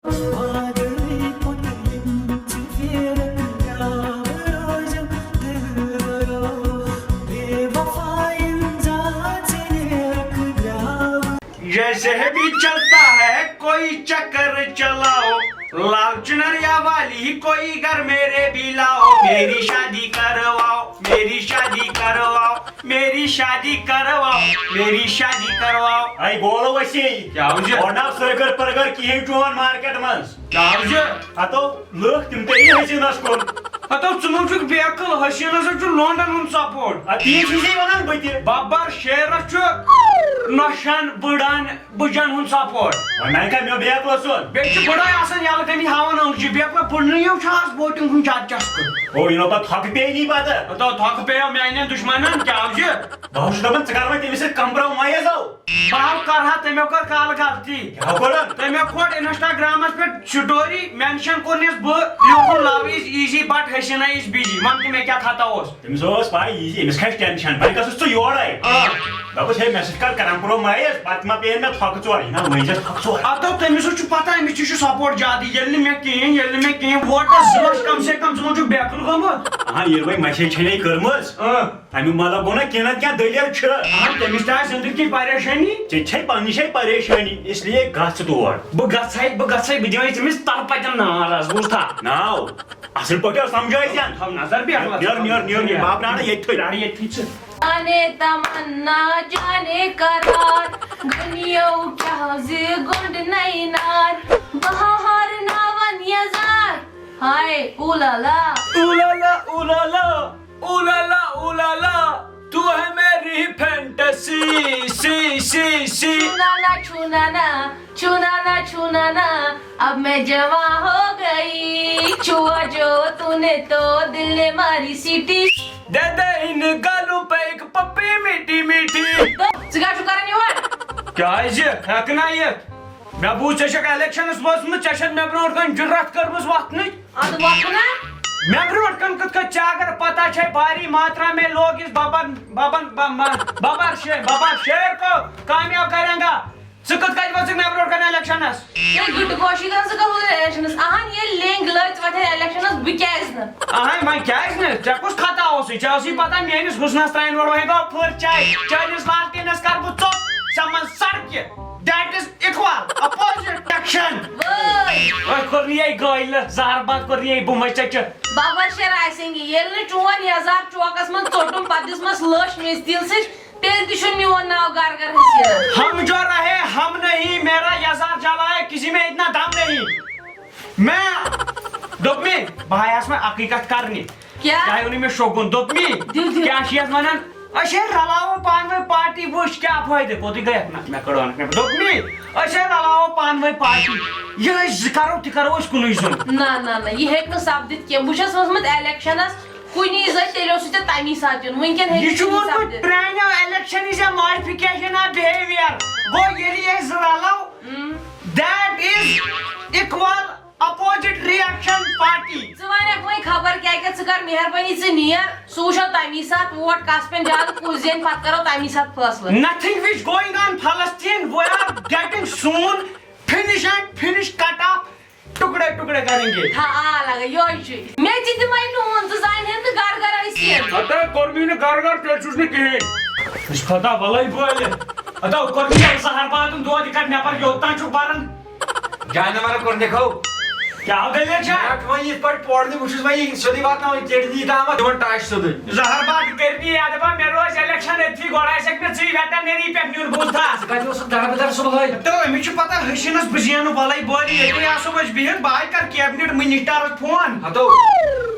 जैसे भी चलता है कोई चक्कर चलाओ, लाल चुनरिया वाली कोई घर मेरे भी लाओ, मेरी शादी करवाओ, मेरी शादी करवाओ, मेरी शादी करवाओ, मेरी शादी करवाओ। आई बोलो वैसे क्या हुआ? और ना सरगर परगर की चोन मार्केट मंस क्या हुआ? अतो लोग तुम ते हसीनस कोन अतो चुमुचुक बेकल हसीनस लंडन हुन सपोर्ट तीन चीजें वनान बति बाबर शेरस नशन बुड़ान बुजन हुन सपोर्ट वनान का मे बेकल सोन बेच बुड़ाय आसन याल कमी हावन अंगजी बेकल पुणियो छास वोटिंग हुन चाट चस्क ओ इनो पर थक पे नहीं बात अतो थक पे मैंने दुश्मनन क्या हुआ? बहुत दबन चकार में तेमिस कंप्रोमाइज हो बाव करहा तमे कर काल गलती क्या करन तमे खोट इंस्टाग्राम पे स्टोरी मेंशन करनेस ब लिखुन love is easy but haseena is busy मन में क्या खाता होस तेमिस ओस पाई इजी एमिस खस टेंशन पाई कसु तो योर आई दबस हे मैसेज कर कंप्रोमाइज बात मा पेन में थक चोर ना वजह थक चोर अतो तमिस छु पता है मिछु सपोर्ट जादी यल्ली में के वोटस जलस कम से कम समझो बेकल गमत हां ये भाई मैसेज छने करमस तमी मला बोना केना क्या दलियर छ हां तमिस ता जिंदगी परेशानी छै पनिशै परेशानी इसलिए गछ तोर बगसाई बिदियो तमिस तर पजन नाराज बुझता नाउ असल पक्का समझाई जान हम नजर भी अगला नियर बाप नाना ये थोई रानी ये थी जाने तमन्ना जाने करार दुनिया उठा जे गुंड नहीं नार बहार नावन यजार हाय उलाला उलाला उलाला उलाला उलाला तू है मेरी फैंटेसी सी छूना अब मैं जवां हो गई छुआ जो तूने तो दिल ने मारी सीटी दे दे इन गालों पे एक पप्पी मीठी मीठी सिगा चुकारा निवार क्या है ये हकना ये मैं बूझ चशक इलेक्शनस बसम चशक मैं ब्रोट कन जुर्रत करमस वतन अद वतना मैं ब्रोट कन कत अगर पता है भारी मात्रा में लोग इस बाबर शेर को कामयाब करेंगे सुकत कज बस मैं ब्रोट कन इलेक्शनस ये गुट गोशी कर सका हो इलेक्शनस आहन ये लेंग लच वथे इलेक्शनस बिकेज न आहन मैं क्या है न चकुस खाता होसी चासी पता मेनिस हुसनस ताइन वर वहेगा फर चाय चाइनीज लालटेनस कर बु चोक समन सड़के that is equal opposite action ओए कोरिये गोइल जहरबाद कोरिये बुमचच बाबर शेर आइसिंग ये न 4024 मन चोटुम पदिस मस लश में दिल से तेल दिशुन मिवन नाव गार कर हसिया हम जो रहे हम नहीं मेरा यजार जला है किसी में इतना दम नहीं मैं दोपमी भायास में हकीकत करनी क्या चाहे उन्हीं में शोगुन दोपमी क्या शियत मनन अशे रलाओ पानवे पार्टी बुश क्या फायदे को दी गया ना मैं करो ना दोपमी अशे रलाओ पानवे पार्टी ये जिकरो तिकरो इसको नहीं सुन ना ये हेक न साबित के बुशस वसमत इलेक्शनस कुनी ज तेलो सुते तामी साथन वनकन ये हेक चोन prime election is a modification of behaviour वो ये रलाओ that is equal opposite reaction party जवाने कोई खबर क्या के सकर मेहरबानी से नियर सोशल तामी साथ वोट कास्पेन जाद कुजेन बात करो तामी साथ फैसला nothing which going on Palestine we are getting soon finish cut off टुकड़े टुकड़े करेंगे था आ लगा योई मैं जिद माई नो डिजाइन है तो गार आइसियन अतः कर्मी ने गार तेलचुस ने कहे इस पता भलाई बोले अतः कर्मी जहरबाद दो दिक्कत नेपर योगदान छु बारन जाने वाला कर देखो क्या हो गए छा वही इस पर पढ़ने मुझे वही सदी बात ना होई चेड़ी काम दोन टाइस सद जहरबाद कर दी यादवा मेरो इलेक्शन थी गोड़ा सकने छी वेटरनरी पे न्यूर बुझता काज वो सब दार सब है तो मिछ पता हशिनस बजियानो भलाई बोली ये आसो बज बिहन बाय कर कैबिनेट मिनिस्टर फोन हां तो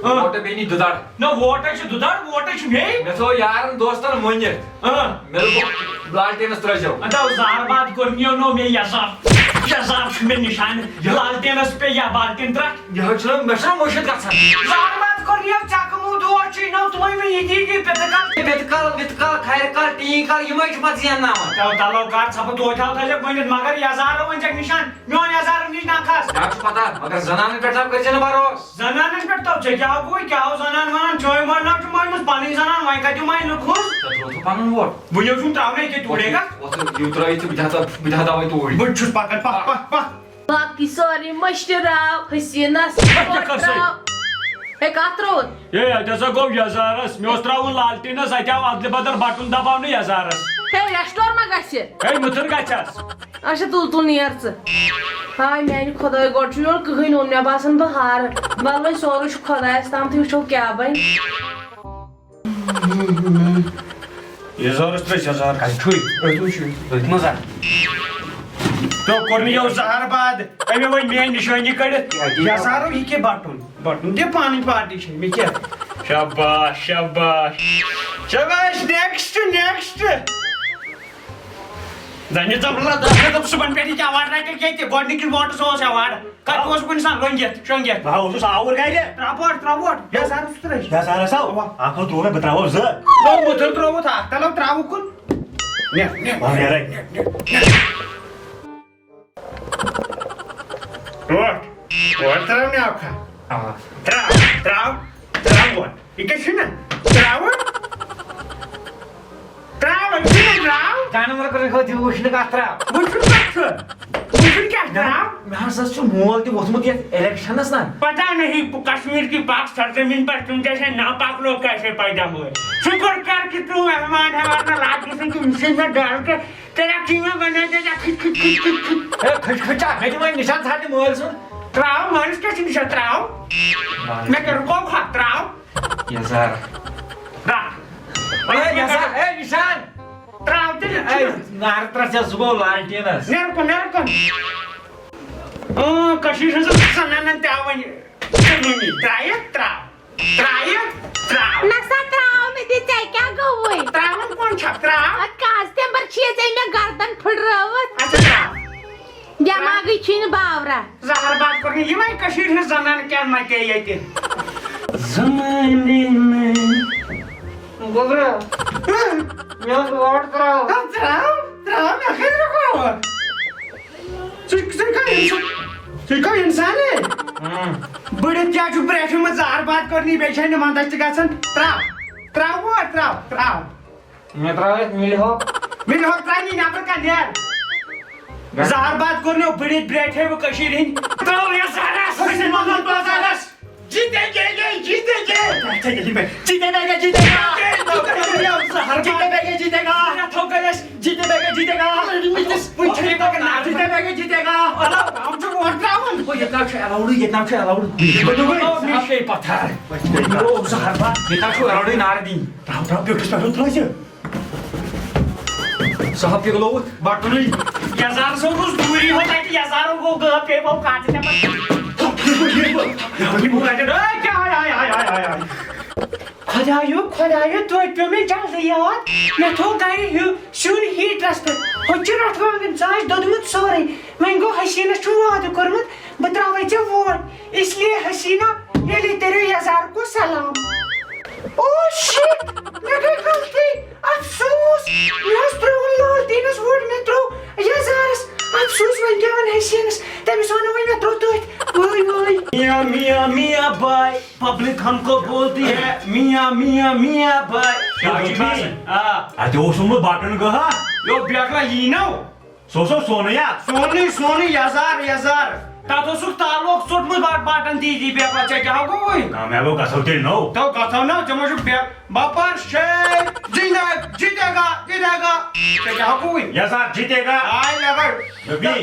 वोट बेनी दुदार न वोट छ दुदार वोट छ भे मैं तो यार दोस्तन मोन्ये मेरे को लालटेन स्तर जाओ अदा जहरबाद कर्मियों नो में यजार में निशान लालटेनस पे या बाल्टीन ट्रक यह चलो मशरा मोशत का सर जहरबाद कर्मियों चकमु दो छी न तुम में ये बेतकाल खैरकाल टीकाल ये मच मत जिया ना तो तालो गार सब दो था थले कोइन मगर यजार वन जक निशान म्योन यजार नि ना खास यार पता अगर जनाने पेटा कर जन बारो जनाने पेटा छ क्या कोई क्या हो जनान वनान जोय मरना छ माइनस पानी जनान वाई का जो माइन खुश तो पानन वोट बुयो जुन तावने के तोड़ेगा वो तो युतरा इथे बिधाता होय तो ओडी बुच्छुस पाकन पा बाकी सारी मशराव हसीनस हे कत त्रोन ये अतसा गो यजारस मे ओस त्राउन लालटीनस अत्याव अदल बदल बटन दबावनु यजारस हे रेस्टोर मा गसे हे मुथुर गछस अच्छा तुल नियर च हाय मैंने खुदा गोट यो कहीं ओन मे बासन बहार बल सोर खुदायस ताम थी वचो क्या बन यजारस 3000 का छुई मजा तो कोरनी यो जहर बाद एमे वही मेन निशानी कड़ित यजारो ही के बटन दे पानी पार्टी छे मे क्या शाबाश शाबाश शाबाश नेक्स्ट जाने जबला दब सुबन पेटी क्या अवार्ड राइट के ते गॉडनिकल वाटर सोस अवार्ड कत ओस कुन सान रंगेत शंगेत भाव उस आवर गाइले त्रावट यजारो सुतरे यजारो साव आखो तो में बताओ ज नो मुथुर त्रावो था तलो त्रावो कुन ने भाव यार What त्राव ने आपका त्राव इके सुना त्राव जाने मर कर खो वुशन का त्राव वुशन क्या त्राव मैं सच मोल ते वसमत ये इलेक्शनस ना पता नहीं कश्मीर की पाक सरजमीन पर तुम जैसे नापाक लोग कैसे पैदा हुए शुक्र कर कि तू मेहमान है वरना राजकिशन की मिशन में डाल के तेरा कीमा बना देगा खिच खचा मैं तुम्हें निशान साथ मोल सुन त्राव मानस के निशान त्राव मैं करूँ को खा त्राव यजार रा अरे यजार ए निशान त्राव ते ए नार त्रस जुगो लालटेनस नेरको कशीर से सनानन त्यावनी त्राव नक्सा त्राव में दे क्या गवय त्राव कोण छाप त्राव कास्ते बर छिए जे में गर्दन फुडरावत अच्छा त्राव जमा गई छिन बावरा जहर बात करनी ये मैं कशीर से सनान क्या मैं के येते जमाने में गोबरा मैं लॉर्ड त्राव त्राव मैं खेल रखा हूं का इंसान है बड़े क्या चुप रहे में जहर बात करनी बेचे न मानदस्त गसन त्राव मैं त्राव मिल हो त्रानी ना पर का यार जहर बात करने बड़े ब्रेड है वो कशीर हिंद त्राव या सारा से मगन बाजारस जीतेंगे जीतेगा हम जो वोट त्रावन वो ये नाम से अलाउड आपके पत्थर वो जहर बात ये नाम से अलाउड नार दी त्राव पे किस पर उतरा साहब के लोग बटनी हजार सौ रोज दूरी होता है कि हजारों को पे वो काटने पर खुदायो तो में चल यार मैं तो गई हूं सुन हीटरस पे होचर अठवान साज ददमुत सोरे मैं गो हसीना शुरुआत करमत बतरावे जे वोट इसलिए हसीना ये ले तेरे हजार को सलाम ओ शिट मैं गलती अफसोस मैं स्ट्रोल लाल दिनस वोट में तो हजारस अफसोस मैं क्या हसीनस तब सोना में तो ओए मियां भाई पब्लिक हमको बोलती है मियां भाई अते ओ सुम बाटन गहा यो बेकला यी नो सो सोनया सोनी हजार तातो सुख तालोक सोट में बाटन दी बेकला चे क्या हो गई ना मैं वो कसौते नो तो कथा ना जमा जो बेक बापर शे जीतेगा चे क्या हो गई यजार जीतेगा आई लगा नबी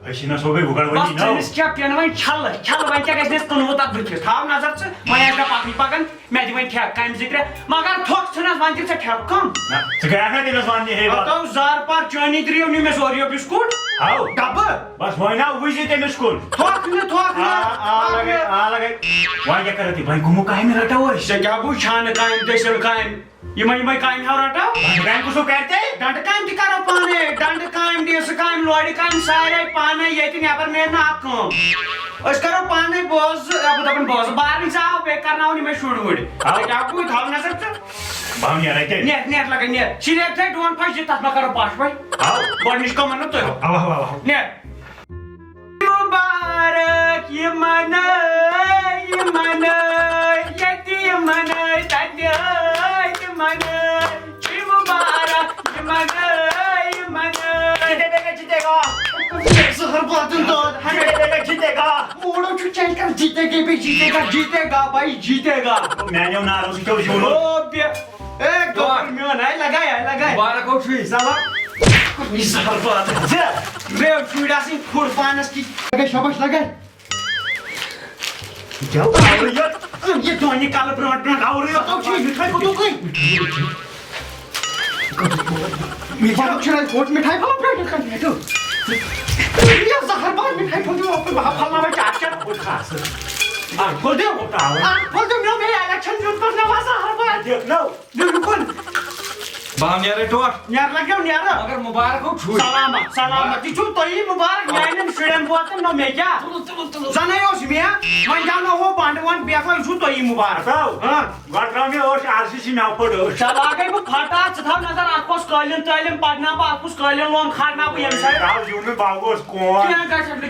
हसीना सोबे बुगाड़ वनी नो बस क्या पियानो में छल वन क्या गैस तन वो तक बुझ थाव नजर से मैं ऐसा पापी पकन मैं दिवन ठेक कायम जिक्र मगर थोक छनस वन से ठेक कम ना सगया का दिनस वानी है बात तो जार पर चनी द्रियो नि में सोरियो बिस्कुट आओ डब बस वना उजी ते स्कूल थोक न आ लगे वहां क्या करती भाई घुमो काहे में रटा हो से क्या बु छान कायम देशल कायम ये कायम हाव रटा बैंक को सो कहते डंड कायम करो पाने डंड कायम देश कायम लोड़ी कायम सारे पाने ये तीन पर में ना आपको अस करो पाने बॉस अब दपन बॉस बाहर साहब पे करना उनी में शुरू हुई क्या को थाव न सकते भावनी रहते नेट लगे नेट सीधे थे डोन फाइज तब करो पास भाई आओ बॉनिश को मनो तो आओ नेट मुबारक ये मना ये मना तादिया ये मना ये मुबारक ये मना जीतेगा जहर बातन तो जीतेगा ओड़ो छु चेंकर जीतेगा भी जीतेगा जीतेगा भाई जीतेगा मैंने नारों से क्यों जोड़ो ओ बे ए गोबर में ना लगाए मुबारक हो छुई साला मिसाल बात है रे चूड़ा सिंह खुरपानस की लगे शाबाश लगे क्या ये तो निकाल ब्रांड और ये तो छी मिठाई को तो कोई मिठाई चुरा कोट मिठाई फला प्लेट कर दे तो ये जहर बाद मिठाई फल दो फलना में चाचा कुछ खास खोल दे उठाओ खोल दे मैं इलेक्शन जुट पर नवा जहर बाद नो बिल्कुल बाम यार टोट यार लगे यार मगर मुबारक हो छुई सलामत ती छु तोई मुबारक मैंने शुरन बोत न मे क्या जने ओस मिया मन जानो हो बांडवन बेखला छु तोई मुबारक हां गटरा में और आरसीसी में पड़ो चला गई वो खाता था नजर आपको कालिन तालिम पढ़ना बा आपको कालिन लोन खाना बु यम साइड राव जी में बागोस कौन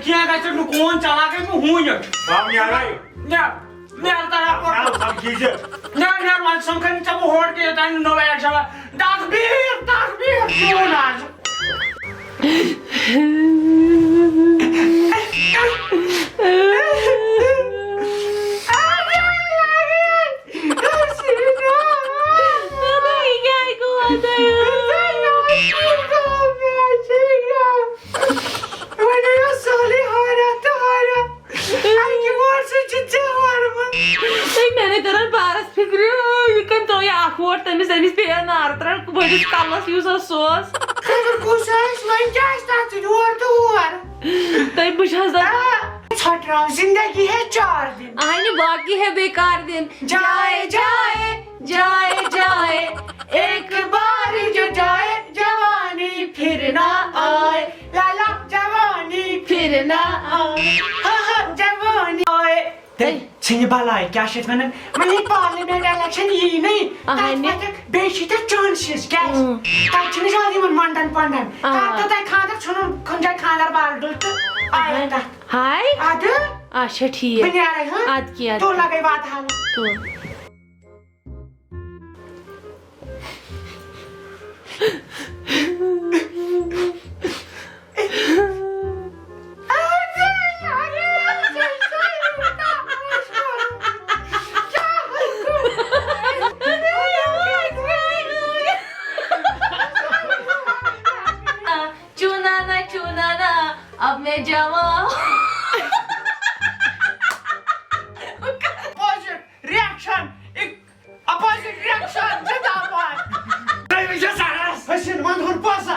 क्या गछ नु कौन चला गई मु हूं ये बाम यार ने तारा नाउ सब कीजिए ने मन संखन तब होड़ के तन नो एक जगह तकबीर क्यों ना मैंने करा बारस फिक्र ये कन तो या आखोट तमिस तमिस पे नार तरल बडिस कलस यूज सोस कुसाइस मन क्या स्टार्ट दूर तई बुझास दा छटरा जिंदगी है 4 दिन आईने बाकी है बेकार दिन जाए जाए जाए जाए एक बार जो जाए जवानी फिर ना आए लाला जवानी फिर ना जवानी आए Seni balay gerçekten hani parlament election iyi ne? Beşi de chances gel. Kaçını zaten mandan pandan. Kaçta da kandır şunun kunca kanlar baldı. Ayda. हाय Adı? अच्छा ठीक है Beni arayın ha? आज किया तो लगे बात हाल. तो अब मैं जावा Opposite reaction. Opposite reaction. Zindabad. Yazarız. Hasin mandhur pasa.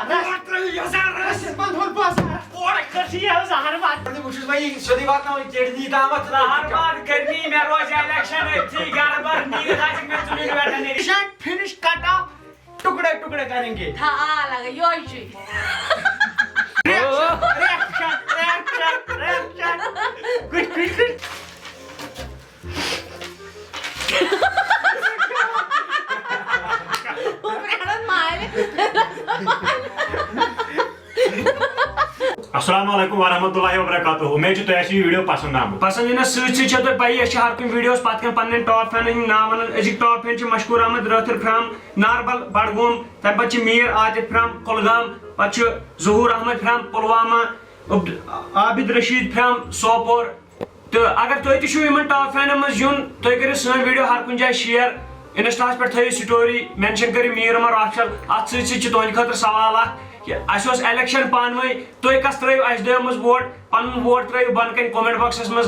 Yazarız. Hasin mandhur pasa. Orak kasiye zaharbat. मुझे भाई सदी बात ना केड़ी दामत Zaharbat करनी मैं रोज इलेक्शन थी गड़बड़ नींद खाची में चुनी बैठा नहीं इलेक्शन फिनिश कटा टुकड़े टुकड़े करेंगे था लगा योई reaction good अस्सलामुअलैकुम वरहमतुल्लाहि वबरकातुहू उम्मीद है ऐसी वीडियो पसंद आम पसंद इन सत तो पई हर कुछ वीडियोस पत पन्न टॉप फैन हंद नाम वन अजिक टॉप फैन मशहूर अहमद रथर फ्राम नारबल बडगोम तम पे मीर आतिफ फ्राम कुलगाम पे जहूर अहमद फ्राम पुलवामा आबिद रशीद फ्राम सोपोर तो अगर तुम टॉप फैन मज यून तुम करो सन वीडियो हर कुछ जाए शेयर इंस्टा पे थो स्टोरी मेंशन कर मीर उमर ऑफिशियल अत तुंद खतर सवाल अस इलेक्शन पानवे तुम कस त्रो अस दमज वोट पन वोट त्रो बन कन कमेंट बॉक्सस मज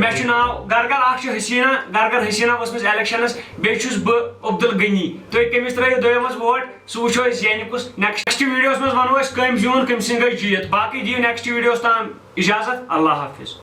मे नाव गरगर हसीना गरगर हसीना वसमस इलेक्शनस बेस बह अब्दुल गनी तुम कमिस त्रो दमज वोट सह वो यानी कुछ नेक्स्ट वीडियोस मज वनो कम जून कम गई जीत बाकी दियो नेक्स्ट वीडियोस ताम इजाजत अल्लाह हाफिज।